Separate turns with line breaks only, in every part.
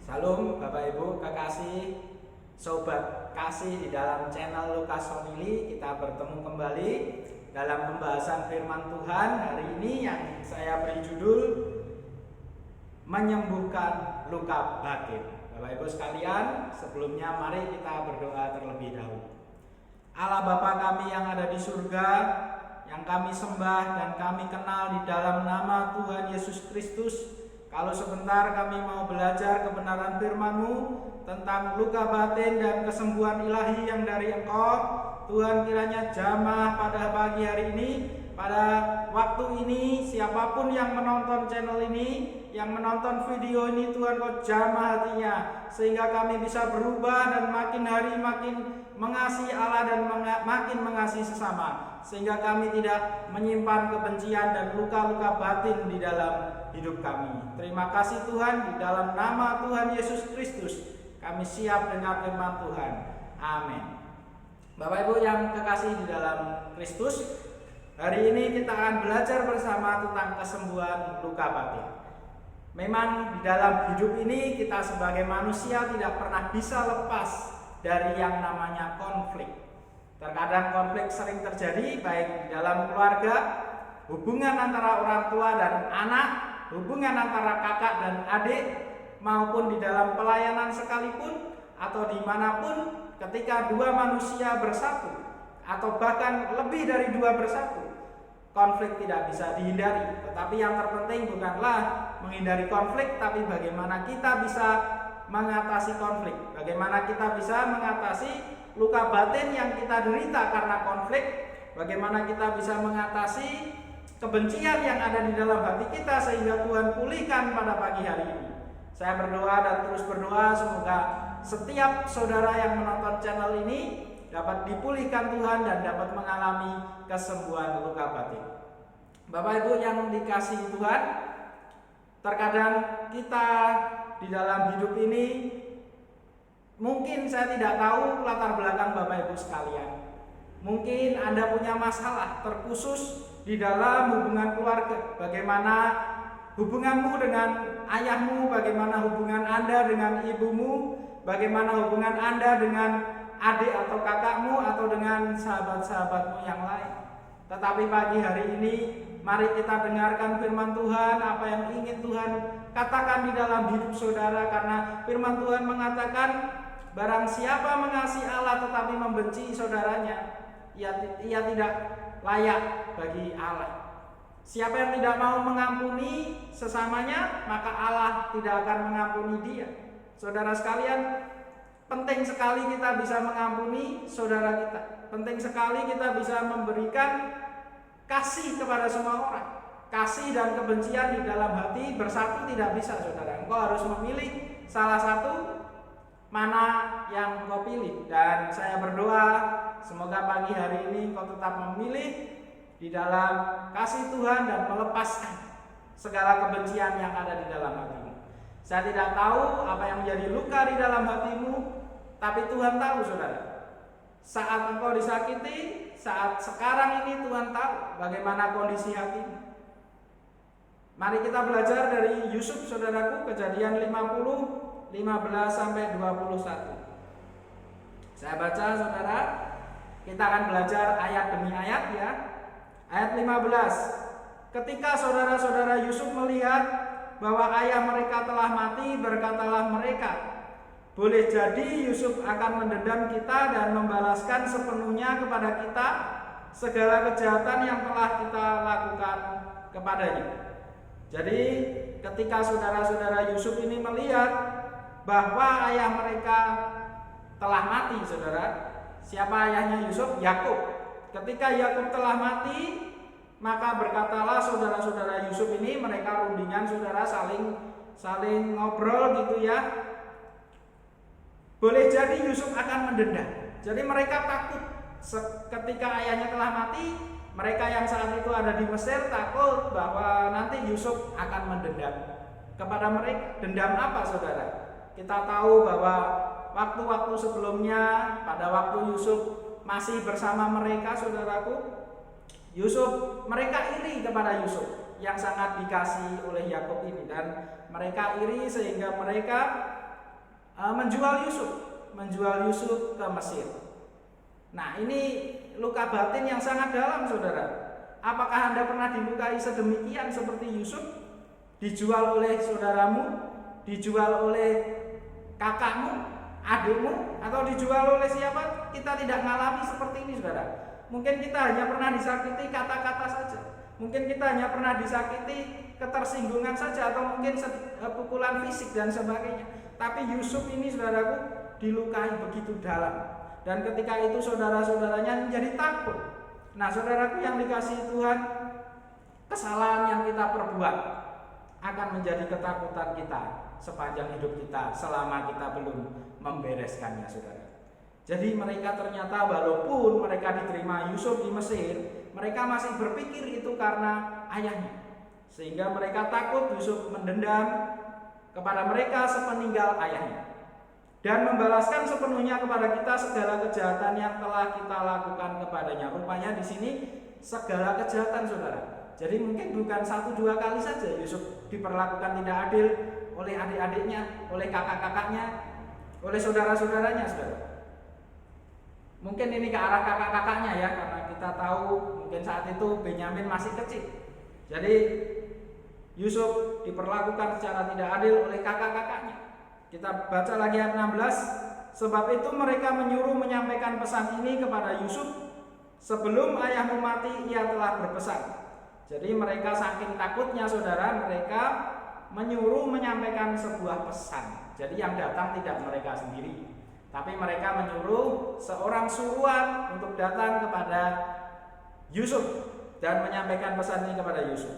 Salam Bapak Ibu kekasih, sobat kasih di dalam channel Lukas Sonili. Kita bertemu kembali dalam pembahasan firman Tuhan hari ini yang saya beri judul Menyembuhkan Luka Batin. Bapak Ibu sekalian, sebelumnya mari kita berdoa terlebih dahulu. Allah Bapa kami yang ada di surga, yang kami sembah dan kami kenal di dalam nama Tuhan Yesus Kristus. Kalau sebentar kami mau belajar kebenaran firman-Mu tentang luka batin dan kesembuhan ilahi yang dari Engkau, Tuhan kiranya jamah pada pagi hari ini, pada waktu ini, siapapun yang menonton channel ini, yang menonton video ini, Tuhan Kau jamah hatinya, sehingga kami bisa berubah dan makin hari makin mengasihi Allah dan makin mengasihi sesama, sehingga kami tidak menyimpan kebencian dan luka-luka batin di dalam hidup kami. Terima kasih Tuhan, di dalam nama Tuhan Yesus Kristus kami siap dengar firman Tuhan. Amin. Bapak Ibu yang kekasih di dalam Kristus, hari ini kita akan belajar bersama tentang kesembuhan luka batin. Memang di dalam hidup ini kita sebagai manusia tidak pernah bisa lepas dari yang namanya konflik. Terkadang konflik sering terjadi baik di dalam keluarga, hubungan antara orang tua dan anak, hubungan antara kakak dan adik, maupun di dalam pelayanan sekalipun, atau dimanapun ketika dua manusia bersatu, atau bahkan lebih dari dua bersatu, konflik tidak bisa dihindari. Tetapi yang terpenting bukanlah menghindari konflik, tapi bagaimana kita bisa mengatasi konflik, bagaimana kita bisa mengatasi luka batin yang kita derita karena konflik, bagaimana kita bisa mengatasi kebencian yang ada di dalam hati kita sehingga Tuhan pulihkan pada pagi hari ini. Saya berdoa dan terus berdoa semoga setiap saudara yang menonton channel ini dapat dipulihkan Tuhan dan dapat mengalami kesembuhan luka batin. Bapak Ibu yang dikasihi Tuhan, terkadang kita di dalam hidup ini mungkin saya tidak tahu latar belakang Bapak Ibu sekalian. Mungkin Anda punya masalah terkhusus di dalam hubungan keluarga. Bagaimana hubunganmu dengan ayahmu, bagaimana hubungan Anda dengan ibumu, bagaimana hubungan Anda dengan adik atau kakakmu atau dengan sahabat-sahabatmu yang lain. Tetapi pagi hari ini mari kita dengarkan firman Tuhan, apa yang ingin Tuhan katakan di dalam hidup saudara, karena firman Tuhan mengatakan barang siapa mengasihi Allah tetapi membenci saudaranya, ia tidak layak bagi Allah. Siapa yang tidak mau mengampuni sesamanya, maka Allah tidak akan mengampuni dia. Saudara sekalian, penting sekali kita bisa mengampuni saudara kita. Penting sekali kita bisa memberikan kasih kepada semua orang. Kasih dan kebencian di dalam hati bersatu tidak bisa, saudara. Engkau harus memilih salah satu, mana yang engkau pilih. Dan saya berdoa semoga pagi hari ini engkau tetap memilih di dalam kasih Tuhan dan melepaskan segala kebencian yang ada di dalam hatimu. Saya tidak tahu apa yang menjadi luka di dalam hatimu, tapi Tuhan tahu, saudara. Saat engkau disakiti, saat sekarang ini Tuhan tahu bagaimana kondisi hatimu. Mari kita belajar dari Yusuf, saudaraku, Kejadian 50, 15 sampai 21. Saya baca, saudara. Kita akan belajar ayat demi ayat ya. Ayat 15. Ketika saudara-saudara Yusuf melihat bahwa ayah mereka telah mati, berkatalah mereka, boleh jadi Yusuf akan mendendam kita dan membalaskan sepenuhnya kepada kita segala kejahatan yang telah kita lakukan kepadanya. Jadi ketika saudara-saudara Yusuf ini melihat bahwa ayah mereka telah mati, saudara. Siapa ayahnya Yusuf? Yakub. Ketika Yakub telah mati, maka berkatalah saudara-saudara Yusuf ini, mereka rundingan, saudara, saling ngobrol gitu ya. Boleh jadi Yusuf akan mendendam. Jadi mereka takut ketika ayahnya telah mati. Mereka yang saat itu ada di Mesir takut bahwa nanti Yusuf akan mendendam kepada mereka. Dendam apa, saudara? Kita tahu bahwa waktu-waktu sebelumnya, pada waktu Yusuf masih bersama mereka, saudaraku, mereka iri kepada Yusuf yang sangat dikasihi oleh Yakub ini, dan mereka iri sehingga mereka menjual Yusuf ke Mesir. Nah, ini luka batin yang sangat dalam, saudara. Apakah Anda pernah dilukai sedemikian seperti Yusuf? Dijual oleh saudaramu, dijual oleh kakakmu, adikmu, atau dijual oleh siapa? Kita tidak mengalami seperti ini, saudara. Mungkin kita hanya pernah disakiti kata-kata saja. Mungkin kita hanya pernah disakiti ketersinggungan saja, atau mungkin pukulan fisik dan sebagainya. Tapi Yusuf ini, saudaraku, dilukai begitu dalam. Dan ketika itu saudara-saudaranya menjadi takut. Nah, saudaraku yang dikasihi Tuhan, kesalahan yang kita perbuat akan menjadi ketakutan kita sepanjang hidup kita selama kita belum membereskannya, saudara. Jadi mereka ternyata walaupun mereka diterima Yusuf di Mesir, mereka masih berpikir itu karena ayahnya. Sehingga mereka takut Yusuf mendendam kepada mereka sepeninggal ayahnya, dan membalaskan sepenuhnya kepada kita segala kejahatan yang telah kita lakukan kepadanya. Rupanya di sini segala kejahatan, saudara. Jadi mungkin bukan 1-2 kali saja Yusuf diperlakukan tidak adil oleh adik-adiknya, oleh kakak-kakaknya, oleh saudara-saudaranya, saudara. Mungkin ini ke arah kakak-kakaknya ya, karena kita tahu mungkin saat itu Benyamin masih kecil. Jadi Yusuf diperlakukan secara tidak adil oleh kakak-kakaknya. Kita baca lagi ayat 16. Sebab itu mereka menyuruh menyampaikan pesan ini kepada Yusuf. Sebelum ayahmu mati, ia telah berpesan. Jadi mereka saking takutnya, saudara, mereka menyuruh menyampaikan sebuah pesan. Jadi yang datang tidak mereka sendiri, tapi mereka menyuruh seorang suruhan untuk datang kepada Yusuf dan menyampaikan pesan ini kepada Yusuf.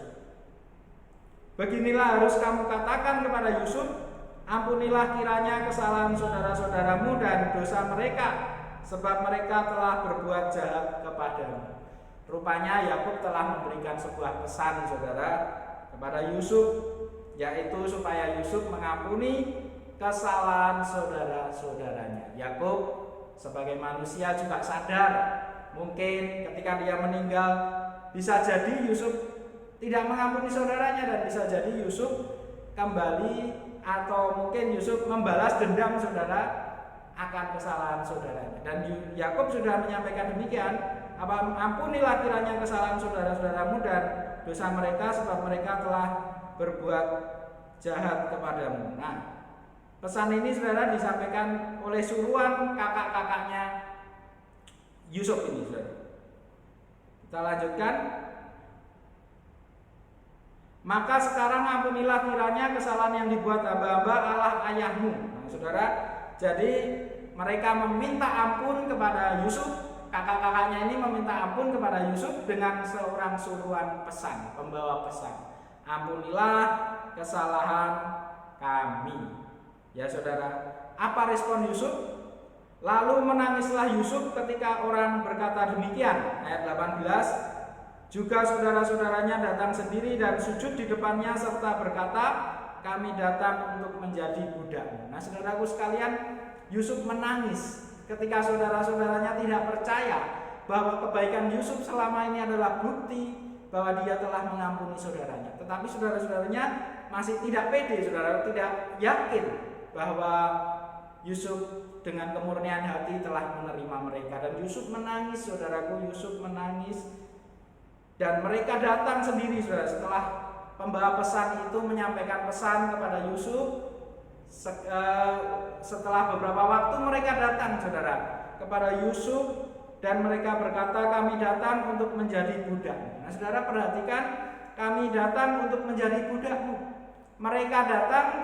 Beginilah harus kamu katakan kepada Yusuf, ampunilah kiranya kesalahan saudara-saudaramu dan dosa mereka, sebab mereka telah berbuat jahat kepadamu. Rupanya Yakub telah memberikan sebuah pesan, saudara, kepada Yusuf, yaitu supaya Yusuf mengampuni kesalahan saudara-saudaranya. Yakub sebagai manusia juga sadar, mungkin ketika dia meninggal bisa jadi Yusuf tidak mengampuni saudaranya, dan bisa jadi Yusuf kembali, atau mungkin Yusuf membalas dendam, saudara, akan kesalahan saudaranya. Dan Yakub sudah menyampaikan demikian, ampunilah kiranya kesalahan saudara-saudaramu dan dosa mereka, sebab mereka telah berbuat jahat kepadamu. Nah, pesan ini, saudara, disampaikan oleh suruhan kakak-kakaknya Yusuf ini, saudara. Kita lanjutkan. Maka sekarang ampunilah kiranya kesalahan yang dibuat hamba-hamba Allah ayahmu. Nah, saudara, jadi mereka meminta ampun kepada Yusuf. Kakak-kakaknya ini meminta ampun kepada Yusuf dengan seorang suruhan pesan, pembawa pesan. Ampunilah kesalahan kami. Ya, saudara, apa respon Yusuf? Lalu menangislah Yusuf ketika orang berkata demikian. Ayat 18. Juga saudara-saudaranya datang sendiri dan sujud di depannya serta berkata, kami datang untuk menjadi budakmu. Nah, saudaraku sekalian, Yusuf menangis ketika saudara-saudaranya tidak percaya bahwa kebaikan Yusuf selama ini adalah bukti bahwa dia telah mengampuni saudaranya. Tetapi saudara-saudaranya masih tidak pede, saudara, tidak yakin bahwa Yusuf dengan kemurnian hati telah menerima mereka. Dan Yusuf menangis, saudaraku, Yusuf menangis. Dan mereka datang sendiri, saudara, setelah pembawa pesan itu menyampaikan pesan kepada Yusuf. Setelah beberapa waktu mereka datang, saudara, kepada Yusuf dan mereka berkata, kami datang untuk menjadi budak. Nah, saudara, perhatikan, kami datang untuk menjadi budakmu. Mereka datang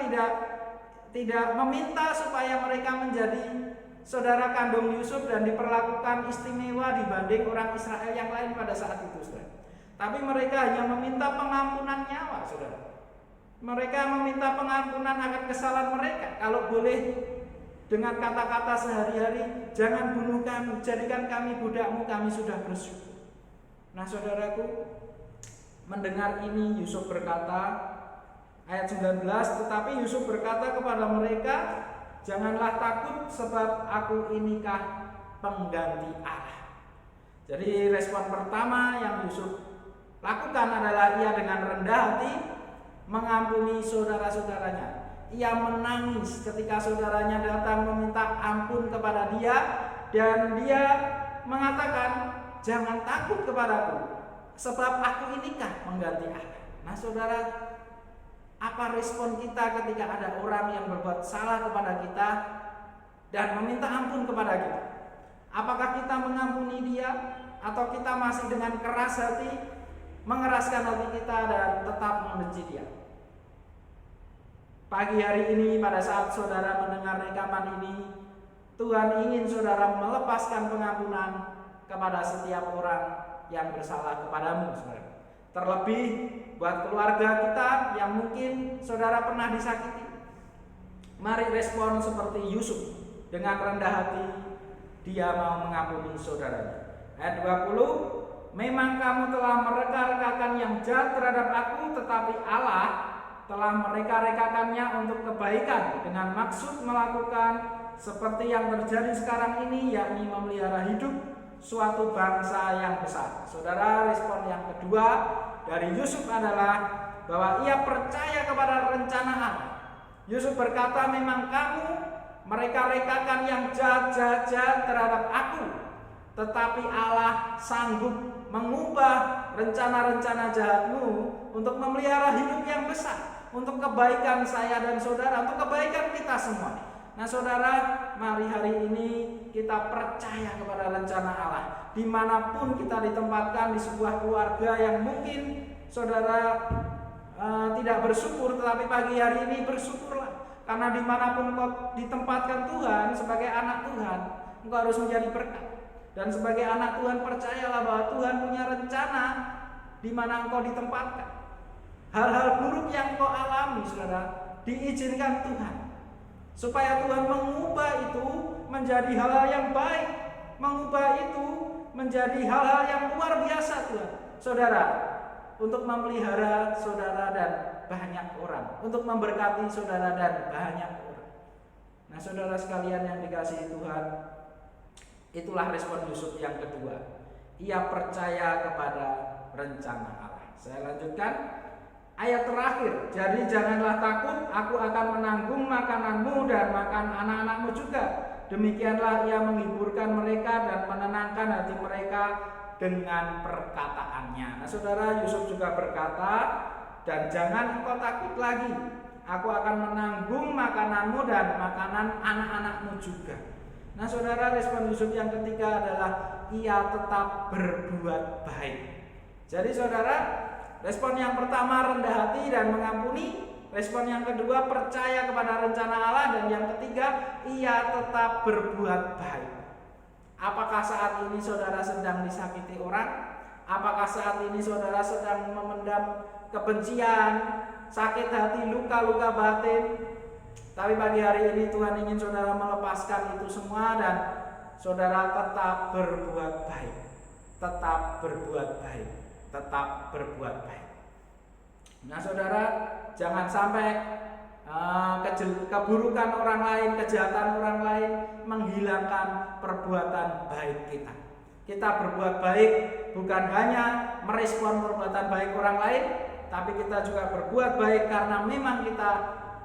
tidak meminta supaya mereka menjadi saudara kandung Yusuf dan diperlakukan istimewa dibanding orang Israel yang lain pada saat itu, saudara. Tapi mereka hanya meminta pengampunan nyawa, saudara. Mereka meminta pengampunan akan kesalahan mereka. Kalau boleh dengan kata-kata sehari-hari, jangan bunuh kami, jadikan kami budakmu, kami sudah bersyukur. Nah, saudaraku, mendengar ini Yusuf berkata, ayat 19, tetapi Yusuf berkata kepada mereka, janganlah takut sebab aku inikah pengganti Allah. Jadi respon pertama yang Yusuf lakukan adalah ia dengan rendah hati mengampuni saudara-saudaranya. ia menangis ketika saudaranya datang meminta ampun kepada dia, dan dia mengatakan, "Jangan takut kepadaku, sebab aku inikah mengganti Allah." Nah saudara, apa respon kita ketika ada orang yang berbuat salah kepada kita dan meminta ampun kepada kita? Apakah kita mengampuni dia, atau kita masih dengan keras hati mengeraskan hati kita dan tetap membenci dia? Pagi hari ini pada saat saudara mendengar rekaman ini, Tuhan ingin saudara melepaskan pengampunan kepada setiap orang yang bersalah kepadamu, saudara. Terlebih buat keluarga kita yang mungkin saudara pernah disakiti. Mari respon seperti Yusuf, dengan rendah hati dia mau mengampuni saudaranya. Ayat 20, "Memang kamu telah mereka-rekakan yang jahat terhadap aku, tetapi Allah telah mereka-rekakannya untuk kebaikan, dengan maksud melakukan seperti yang terjadi sekarang ini, yakni memelihara hidup suatu bangsa yang besar." Saudara, respon yang kedua dari Yusuf adalah bahwa ia percaya kepada rencana Allah. Yusuf berkata, "Memang kamu mereka-rekakan yang jahat-jahat terhadap aku, tetapi Allah sanggup mengubah rencana-rencana jahatmu untuk memelihara hidup yang besar, untuk kebaikan saya dan saudara, untuk kebaikan kita semua." Nah saudara, mari hari ini kita percaya kepada rencana Allah. Dimanapun kita ditempatkan, di sebuah keluarga yang mungkin saudara tidak bersyukur, tetapi pagi hari ini bersyukurlah. Karena dimanapun engkau ditempatkan Tuhan sebagai anak Tuhan, engkau harus menjadi berkat. Dan sebagai anak Tuhan, percayalah bahwa Tuhan punya rencana di mana engkau ditempatkan. Hal-hal buruk yang engkau alami, saudara, diizinkan Tuhan, supaya Tuhan mengubah itu menjadi hal-hal yang baik, mengubah itu menjadi hal-hal yang luar biasa Tuhan, saudara, untuk memelihara saudara dan banyak orang, untuk memberkati saudara dan banyak orang. Nah saudara sekalian yang dikasihi Tuhan, itulah respon Yusuf yang kedua. Ia percaya kepada rencana Allah. Saya lanjutkan ayat terakhir. "Jadi janganlah takut, aku akan menanggung makananmu dan makan anak-anakmu juga. Demikianlah ia menghiburkan mereka dan menenangkan hati mereka dengan perkataannya." Nah saudara, Yusuf juga berkata, "Dan jangan engkau takut lagi, aku akan menanggung makananmu dan makanan anak-anakmu juga." Nah saudara, respon Yusuf yang ketiga adalah ia tetap berbuat baik. Jadi saudara, respon yang pertama rendah hati dan mengampuni. Respon yang kedua percaya kepada rencana Allah. Dan yang ketiga, ia tetap berbuat baik. Apakah saat ini saudara sedang disakiti orang? Apakah saat ini saudara sedang memendam kebencian, sakit hati, luka-luka batin? Tapi pagi hari ini Tuhan ingin saudara melepaskan itu semua dan saudara tetap berbuat baik. Tetap berbuat baik. Tetap berbuat baik. Nah saudara, jangan sampai keburukan orang lain, kejahatan orang lain menghilangkan perbuatan baik kita. Kita berbuat baik bukan hanya merespon perbuatan baik orang lain, tapi kita juga berbuat baik karena memang kita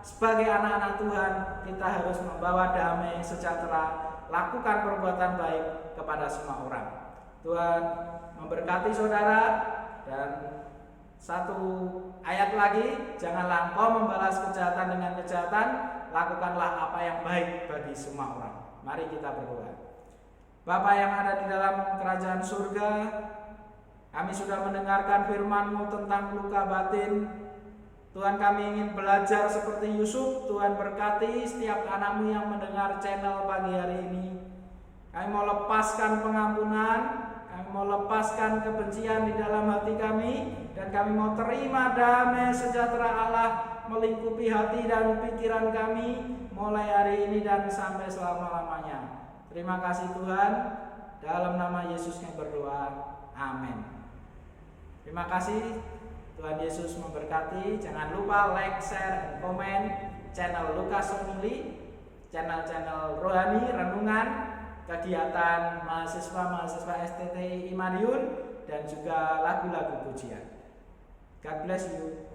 sebagai anak-anak Tuhan, kita harus membawa damai sejahtera, lakukan perbuatan baik kepada semua orang. Tuhan memberkati saudara. Dan satu ayat lagi, janganlah engkau membalas kejahatan dengan kejahatan, lakukanlah apa yang baik bagi semua orang. Mari kita berdoa. Bapa yang ada di dalam kerajaan surga, kami sudah mendengarkan firman-Mu tentang luka batin. Tuhan, kami ingin belajar seperti Yusuf. Tuhan berkati setiap anak-Mu yang mendengar channel pagi hari ini. Kami mau lepaskan pengampunan, kami mau lepaskan kebencian di dalam hati kami, dan kami mau terima damai sejahtera Allah melingkupi hati dan pikiran kami mulai hari ini dan sampai selama-lamanya. Terima kasih Tuhan, dalam nama Yesus kami berdoa, amin. Terima kasih, Tuhan Yesus memberkati. Jangan lupa like, share, dan komen channel Lukas Family, channel-channel rohani, renungan, kegiatan mahasiswa STTI Madiun, dan juga lagu-lagu pujian. God bless you.